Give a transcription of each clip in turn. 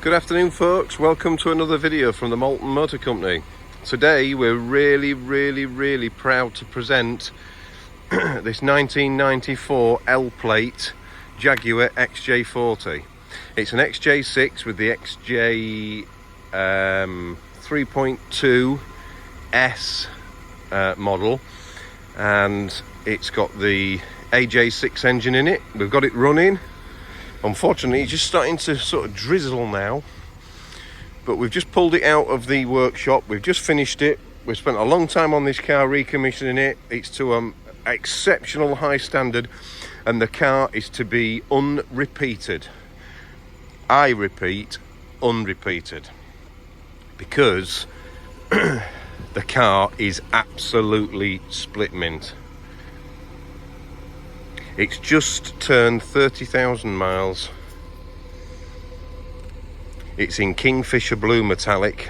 Good afternoon folks, welcome to another video from the Malton Motor Company. Today we're really proud to present this 1994 L-plate Jaguar XJ40. It's an XJ6 with the XJ 3.2 S model, and it's got the AJ6 engine in it. We've got it running. Unfortunately, it's just starting to sort of drizzle now, but we've just pulled it out of the workshop. We've just finished it. We've spent a long time on this car recommissioning it. It's to an exceptional high standard, and the car is to be unrepeated. I repeat, unrepeated, because the car is absolutely split mint. It's just turned 30,000 miles. It's in Kingfisher Blue Metallic,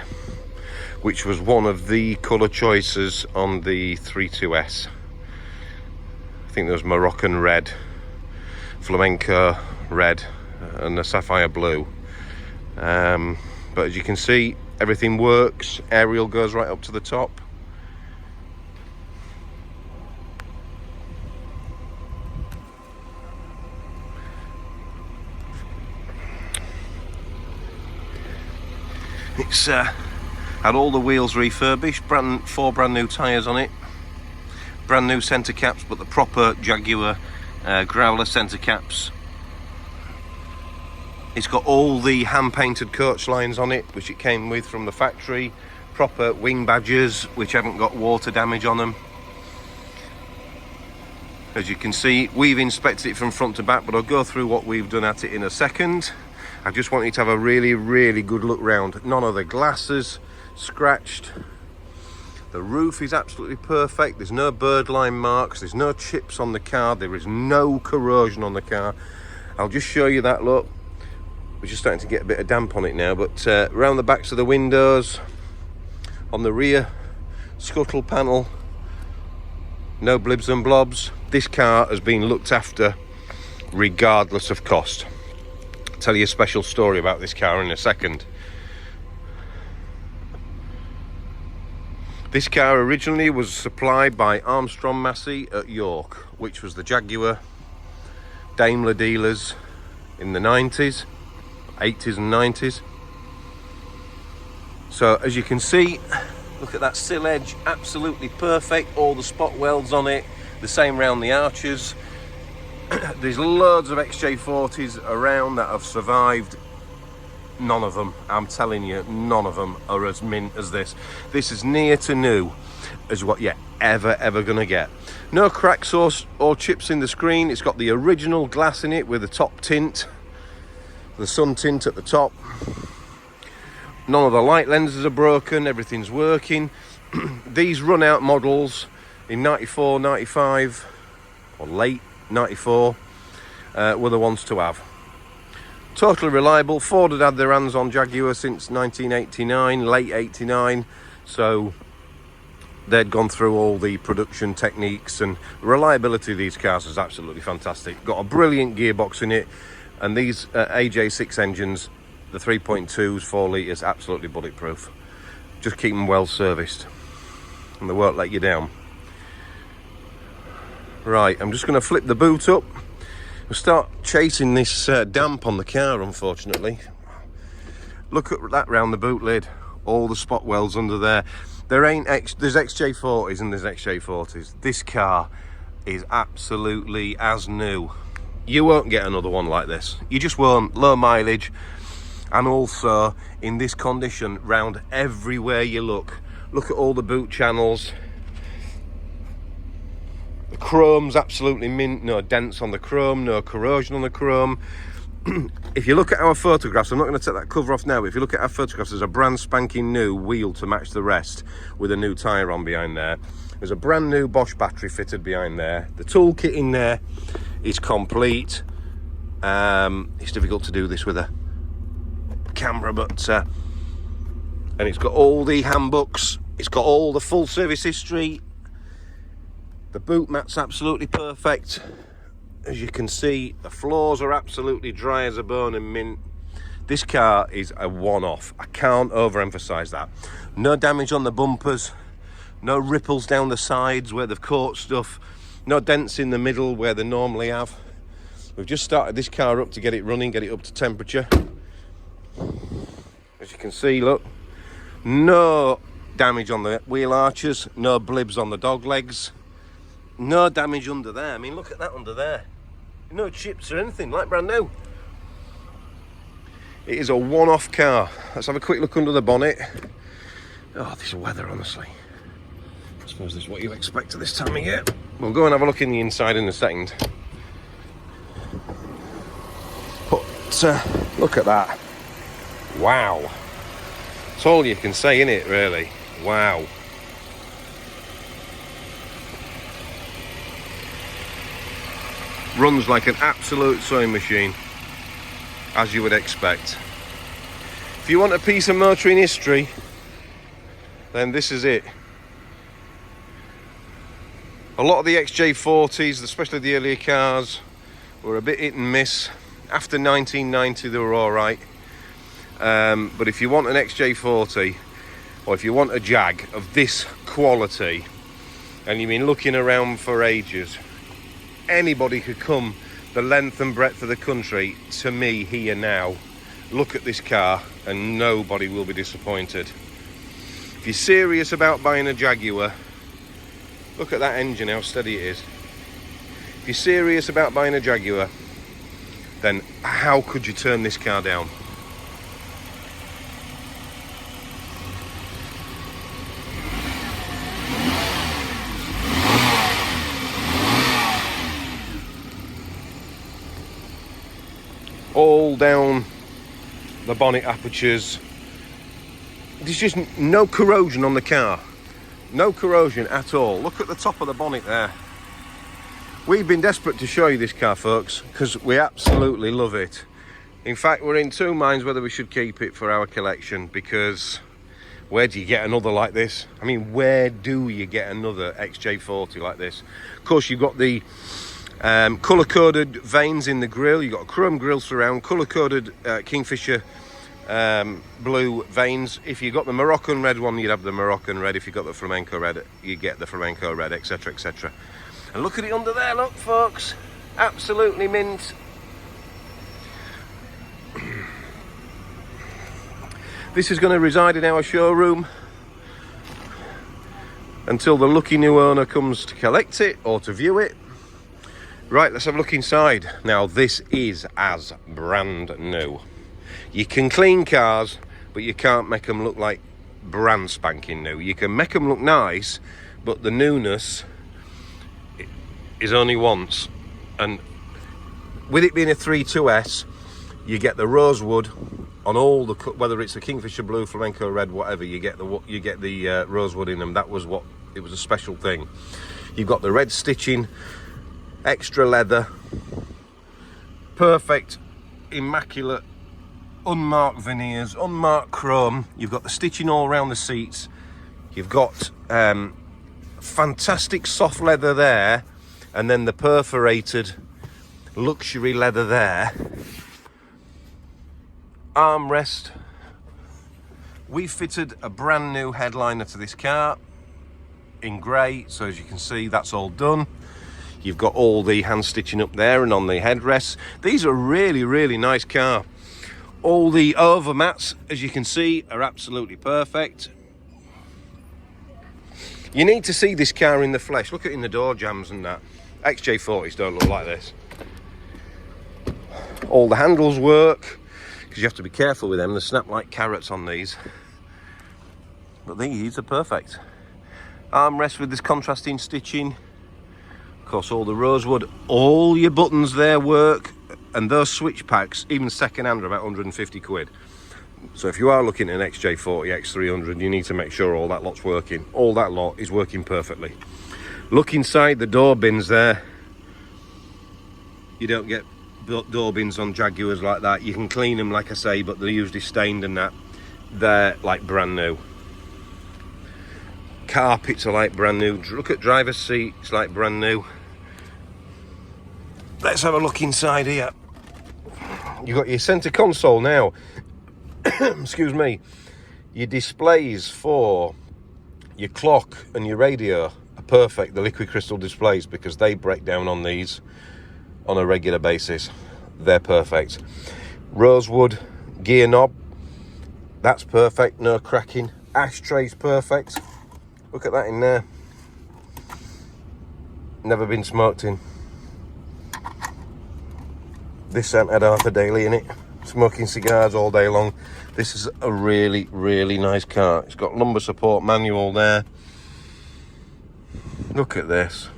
which was one of the colour choices on the 32S. I think there was Moroccan red, flamenco red, and a sapphire blue. But as you can see, everything works. Aerial goes right up to the top. It's had all the wheels refurbished, four brand new tyres on it, brand new centre caps, but the proper Jaguar growler centre caps. It's got all the hand painted coach lines on it, which it came with from the factory, proper wing badges which haven't got water damage on them. As you can see, we've inspected it from front to back, but I'll go through what we've done at it in a second. I just want you to have a really good look round. None of the glasses scratched. The roof is absolutely perfect. There's no birdline marks. There's no chips on the car. There is no corrosion on the car. I'll just show you that look. We're just starting to get a bit of damp on it now, but around the backs of the windows, on the rear scuttle panel, no blibs and blobs. This car has been looked after regardless of cost. Tell you a special story about this car in a second. This car originally was supplied by Armstrong Massey at York, which was the Jaguar Daimler dealers in the 90s, 80s and 90s. So as you can see, look at that sill edge, absolutely perfect. All the spot welds on it, the same round the arches. There's loads of XJ40s around that have survived. None of them, I'm telling you, none of them are as mint as this. This is near to new as what you're ever gonna get. No cracks or chips in the screen. It's got the original glass in it with the top tint, the sun tint at the top. None of the light lenses are broken, everything's working. These run out models in 94, 95, or late 94 were the ones to have. Totally reliable. Ford had their hands on Jaguar since 1989, late 89, so they'd gone through all the production techniques, and reliability of these cars is absolutely fantastic. Got a brilliant gearbox in it, and these AJ6 engines, the 3.2s, 4 litres, absolutely bulletproof. Just keep them well serviced and they won't let you down. Right, I'm just going to flip the boot up. We'll start chasing this damp on the car, unfortunately. Look at that round the boot lid. All the spot welds under there. There's XJ40s and there's XJ40s. This car is absolutely as new. You won't get another one like this. You just won't. Low mileage, and also in this condition round everywhere you look. Look at all the boot channels. The chrome's absolutely mint, no dents on the chrome, no corrosion on the chrome. If you look at our photographs, I'm not going to take that cover off now, but if you look at our photographs, there's a brand spanking new wheel to match the rest with a new tyre on behind there. There's a brand new Bosch battery fitted behind there. The toolkit in there is complete. It's difficult to do this with a camera, but and it's got all the handbooks, it's got all the full service history. The boot mat's absolutely perfect. As you can see, the floors are absolutely dry as a bone and mint. This car is a one-off. I can't overemphasize that. No damage on the bumpers, no ripples down the sides where they've caught stuff, no dents in the middle where they normally have. We've just started this car up to get it running, get it up to temperature. As you can see, look, no damage on the wheel arches, no blibs on the dog legs, no damage under there. I mean, look at that under there. No chips or anything, like brand new. It is a one-off car. Let's have a quick look under the bonnet. Oh, this weather, honestly. I suppose this is what you expect at this time of year. We'll go and have a look in the inside in a second. But look at that. Wow. That's all you can say, innit, really? Wow. Runs like an absolute sewing machine, as you would expect. If you want a piece of motoring history, then this is it. A lot of the XJ40s, especially the earlier cars, were a bit hit and miss. After 1990 they were alright. But if you want an XJ40, or if you want a Jag of this quality, and you've been looking around for ages, anybody could come the length and breadth of the country to me here now, look at this car, and nobody will be disappointed. If you're serious about buying a Jaguar, look at that engine, how steady it is. If you're serious about buying a Jaguar, then how could you turn this car down? All down the bonnet apertures. There's just no corrosion on the car. No corrosion at all. Look at the top of the bonnet there. We've been desperate to show you this car, folks, because we absolutely love it. In fact, we're in two minds whether we should keep it for our collection, because where do you get another like this? I mean, where do you get another XJ40 like this? Of course, you've got the colour-coded vanes in the grille. You've got a chrome grille surround, colour-coded Kingfisher blue vanes. If you got the Moroccan red one, you'd have the Moroccan red. If you got the flamenco red, you get the flamenco red, etc, etc. And look at it under there, look, folks, absolutely mint. This is going to reside in our showroom until the lucky new owner comes to collect it or to view it. Right, let's have a look inside. Now, this is as brand new. You can clean cars, but you can't make them look like brand spanking new. You can make them look nice, but the newness is only once. And with it being a 3.2S, you get the rosewood on all the, whether it's a Kingfisher blue, flamenco red, whatever, you get the rosewood in them. That was what it was, a special thing. You've got the red stitching, extra leather, perfect, immaculate, unmarked veneers, unmarked chrome. You've got the stitching all around the seats. You've got fantastic soft leather there, and then the perforated luxury leather there. Armrest. We fitted a brand new headliner to this car in grey, so as you can see, that's all done. You've got all the hand stitching up there and on the headrests. These are really, really nice car. All the overmats, as you can see, are absolutely perfect. You need to see this car in the flesh. Look at it in the door jambs and that. XJ40s don't look like this. All the handles work, because you have to be careful with them. They snap like carrots on these. But these are perfect. Armrest with this contrasting stitching. Of course, all the rosewood. All your buttons there work. And those switch packs, even second hand, are about 150 quid. So if you are looking at an XJ40, X300, you need to make sure all that lot's working. All that lot is working perfectly. Look inside the door bins there. You don't get door bins on Jaguars like that. You can clean them, like I say, but they're usually stained and that. They're like brand new. Carpets are like brand new. Look at driver's seat, it's like brand new. Let's have a look inside here. You've got your center console now. Excuse me. Your displays for your clock and your radio are perfect, the liquid crystal displays, because they break down on these on a regular basis. They're perfect. Rosewood gear knob, that's perfect, no cracking. Ashtray's perfect. Look at that in there. Never been smoked in. This ain't had half a daily in it. Smoking cigars all day long. This is a really, really nice car. It's got lumbar support manual there. Look at this.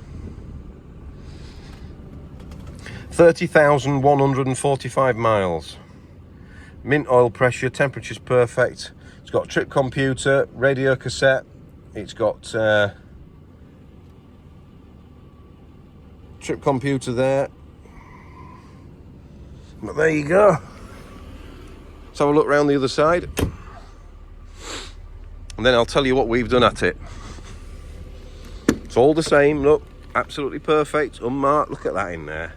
30,145 miles. Mint oil pressure, temperature's perfect. It's got trip computer, radio cassette. It's got trip computer there. But there you go. Let's have a look around the other side. And then I'll tell you what we've done at it. It's all the same, look, absolutely perfect, unmarked. Look at that in there.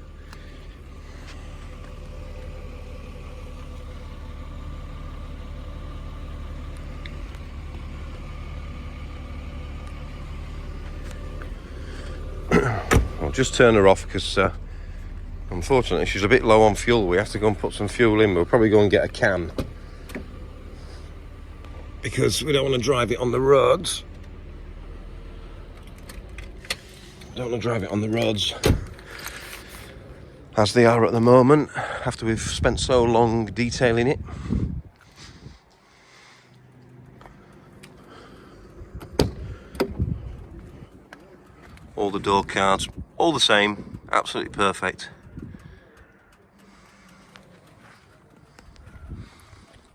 I'll just turn her off because unfortunately she's a bit low on fuel. We have to go and put some fuel in. We'll probably go and get a can because we don't want to drive it on the roads. Don't want to drive it on the roads as they are at the moment after we've spent so long detailing it. All the door cards, all the same, absolutely perfect.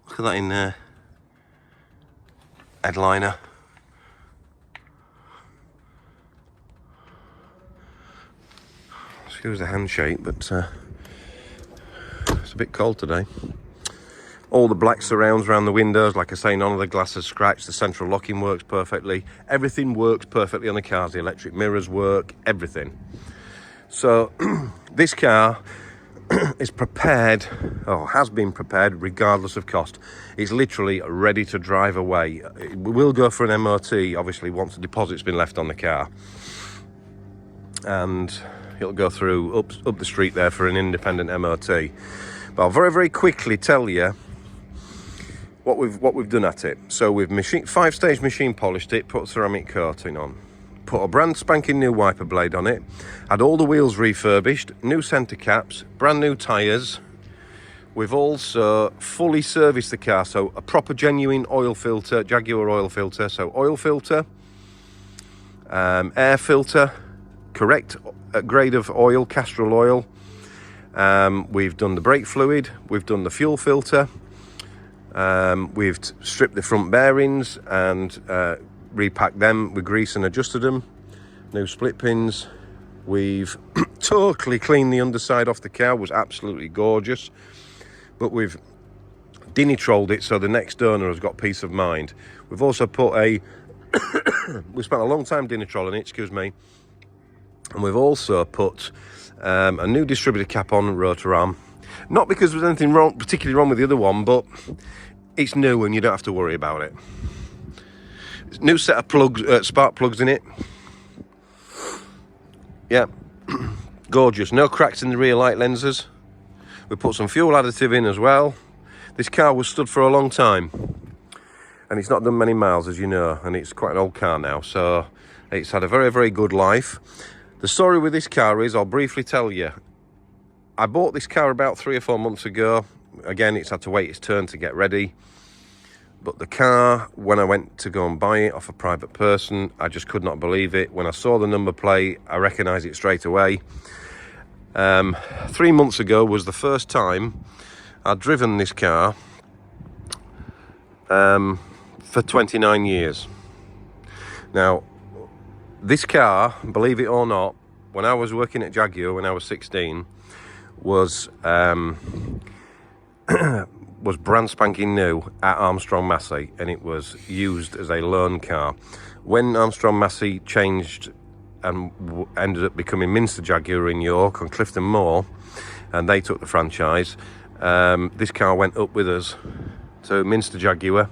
Look at that in there. Headliner. Excuse the handshake, but it's a bit cold today. All the black surrounds around the windows, like I say, none of the glass is scratched. The central locking works perfectly. Everything works perfectly on the cars. The electric mirrors work, everything. So this car is prepared, or has been prepared, regardless of cost. It's literally ready to drive away. We will go for an MOT, obviously, once the deposit's been left on the car. And it'll go through up the street there for an independent MOT. But I'll very, very quickly tell you what we've done at it. So we've 5-stage machine polished it, put ceramic coating on, put a brand spanking new wiper blade on it, had all the wheels refurbished, new centre caps, brand new tyres. We've also fully serviced the car, so a proper genuine oil filter, Jaguar oil filter. So oil filter, air filter, correct grade of oil, Castrol oil. We've done the brake fluid, we've done the fuel filter, we've stripped the front bearings and repacked them with grease and adjusted them, new split pins. We've totally cleaned the underside off the car, was absolutely gorgeous, but we've dinitrolled it so the next owner has got peace of mind. We've also put we spent a long time dinitrolling it, excuse me, and we've also put a new distributor cap on rotor arm. Not because there's anything particularly wrong with the other one, but it's new and you don't have to worry about it. New set of plugs, spark plugs in it. Yeah, gorgeous. No cracks in the rear light lenses. We put some fuel additive in as well. This car was stood for a long time and it's not done many miles, as you know, and it's quite an old car now, so it's had a very, very good life. The story with this car is, I'll briefly tell you, I bought this car about 3 or 4 months ago. Again, it's had to wait its turn to get ready. But the car, when I went to go and buy it off a private person, I just could not believe it. When I saw the number plate, I recognised it straight away. 3 months ago was the first time I'd driven this car for 29 years. Now, this car, believe it or not, when I was working at Jaguar when I was 16, was brand spanking new at Armstrong Massey, and it was used as a loan car. When Armstrong Massey changed and ended up becoming Minster Jaguar in York on Clifton Moor, and they took the franchise, this car went up with us to Minster Jaguar.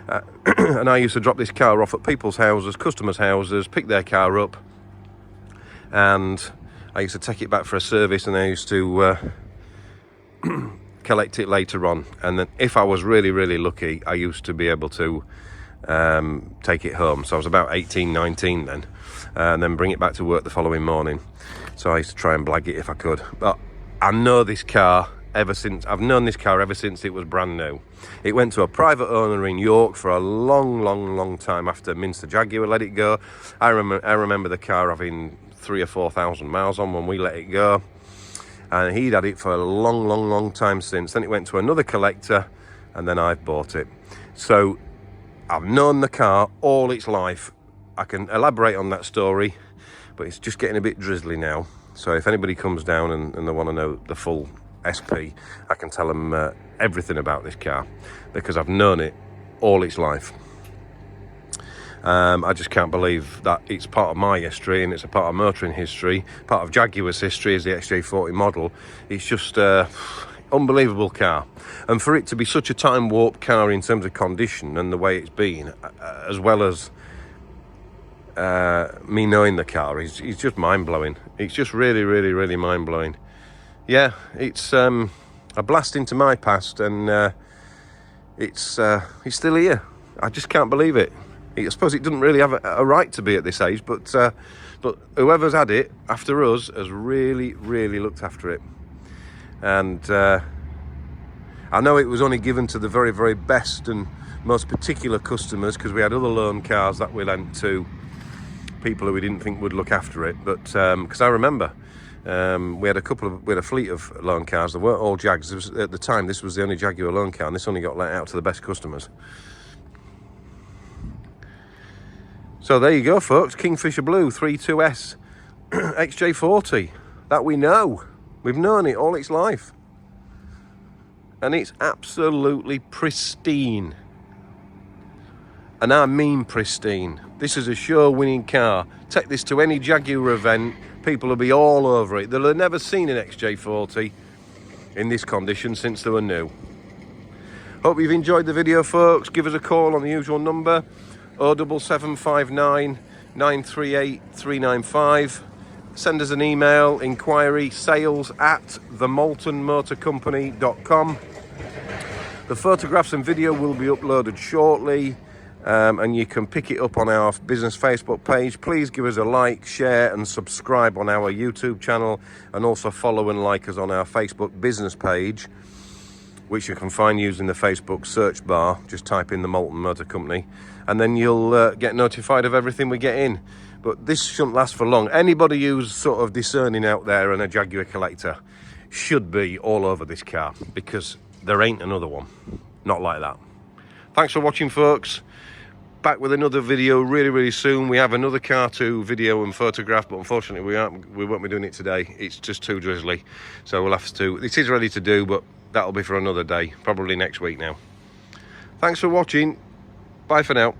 And I used to drop this car off at people's houses, customers' houses, pick their car up, and I used to take it back for a service, and I used to collect it later on. And then if I was really, really lucky, I used to be able to take it home. So I was about 18, 19 then, and then bring it back to work the following morning. So I used to try and blag it if I could. But I know this car I've known this car ever since it was brand new. It went to a private owner in York for a long time after Minster Jaguar let it go. I remember the car having 3,000 or 4,000 miles on when we let it go, and he'd had it for a long time since. Then it went to another collector, and then I've bought it. So I've known the car all its life. I can elaborate on that story, but it's just getting a bit drizzly now. So if anybody comes down and they want to know the full SP, I can tell them everything about this car, because I've known it all its life. I just can't believe that it's part of my history, and it's a part of motoring history, part of Jaguar's history is the XJ40 model. It's just unbelievable car, and for it to be such a time warp car in terms of condition and the way it's been, as well as me knowing the car, is just mind-blowing. It's just really mind-blowing. Yeah, it's a blast into my past, and it's still here. I just can't believe it. I suppose it doesn't really have a right to be at this age, but whoever's had it after us has really looked after it. And I know it was only given to the very best and most particular customers, because we had other loan cars that we lent to people who we didn't think would look after it. But because I remember we had a fleet of loan cars. They weren't all Jags. At the time, this was the only Jaguar loan car, and this only got let out to the best customers. So there you go, folks. Kingfisher Blue 32S XJ40 that we know. We've known it all its life, and it's absolutely pristine. And I mean pristine. This is a show-winning car. Take this to any Jaguar event, people will be all over it. They'll have never seen an XJ40 in this condition since they were new. Hope you've enjoyed the video, folks. Give us a call on the usual number, 07759 938 395. Send us an email, inquiry, sales@themoltonmotorcompany.com. The photographs and video will be uploaded shortly, and you can pick it up on our business Facebook page. Please give us a like, share and subscribe on our YouTube channel, and also follow and like us on our Facebook business page, which you can find using the Facebook search bar. Just type in the Molton Motor Company, and then you'll get notified of everything we get in. But this shouldn't last for long. Anybody who's sort of discerning out there and a Jaguar collector should be all over this car, because there ain't another one not like that. Thanks for watching, folks. Back with another video really soon. We have another car to video and photograph, but unfortunately we won't be doing it today. It's just too drizzly, so we'll have to. It is ready to do, but that'll be for another day, probably next week now. Thanks for watching. Bye for now.